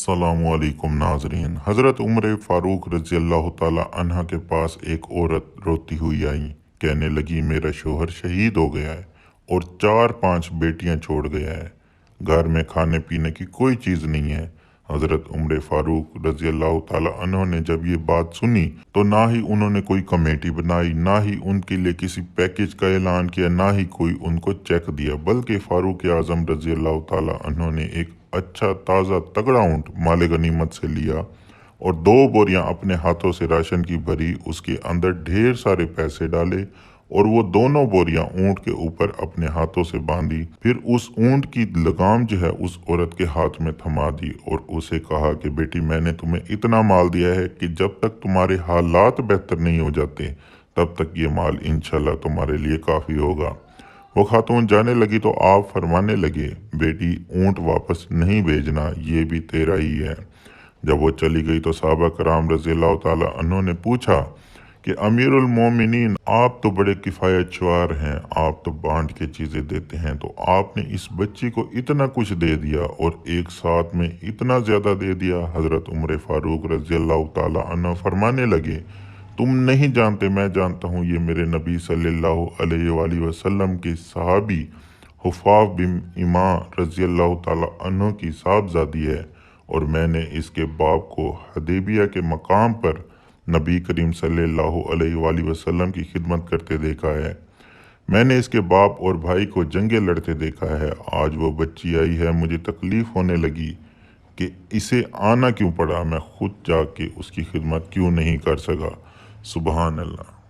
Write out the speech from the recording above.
अस्सलामुअलैकुम नाजरीन। हज़रत उमर फ़ारूक रज़ी अल्लाह ताला अन्हा के पास एक औरत रोती हुई आई। कहने लगी, मेरा शोहर शहीद हो गया है और 4-5 बेटियां छोड़ गया है। घर में खाने पीने की कोई चीज़ नहीं है। हज़रत उमर फ़ारूक रज़ी अल्लाह ताला अन्हु ने जब ये बात सुनी तो ना ही उन्होंने कोई कमेटी बनाई, ना ही उनके लिए किसी पैकेज का ऐलान किया, ना ही कोई उनको चेक दिया, बल्कि फ़ारूक आज़म रज़ी अल्लाह ताला अन्हु ने एक अच्छा ताज़ा तगड़ा ऊँट माल गनीमत से लिया और 2 बोरियां अपने हाथों से राशन की भरी, उसके अंदर ढेर सारे पैसे डाले और वो दोनों बोरियां ऊँट के ऊपर अपने हाथों से बांधी। फिर उस ऊँट की लगाम जो है उस औरत के हाथ में थमा दी और उसे कहा कि बेटी, मैंने तुम्हें इतना माल दिया है कि जब तक तुम्हारे हालात बेहतर नहीं हो जाते तब तक ये माल इंशाल्लाह तुम्हारे लिए काफ़ी होगा। वो खातून जाने लगी तो आप फरमाने लगे, बेटी ऊँट वापस नहीं भेजना, ये भी तेरा ही है। जब वो चली गई तो साहबा कराम रज़ी अल्लाह ताला अन्हों ने पूछा कि अमीरुल मोमिनीन, आप तो बड़े किफ़ायत शुआर हैं, आप तो बांट के चीज़ें देते हैं, तो आपने इस बच्ची को इतना कुछ दे दिया और एक साथ में इतना ज़्यादा दे दिया। हज़रत उमर फ़ारूक रज़ी अल्लाह ताला अन्हु फरमाने लगे, तुम नहीं जानते, मैं जानता हूँ, ये मेरे नबी सल्लल्लाहु अलैहि वसल्लम के सहाबी हुफ़ाफ़ बिन इमा रज़ी अल्लाह ताला अन्हु की साहबजादी है और मैंने इसके बाप को हदैबिया के मकाम पर नबी करीम सल्लल्लाहु अलैहि वसल्लम की खिदमत करते देखा है। मैंने इसके बाप और भाई को जंगे लड़ते देखा है। आज वो बच्ची आई है, मुझे तकलीफ़ होने लगी कि इसे आना क्यों पड़ा, मैं खुद जाके उसकी खिदमत क्यों नहीं कर सका। सुबहान अल्लाह।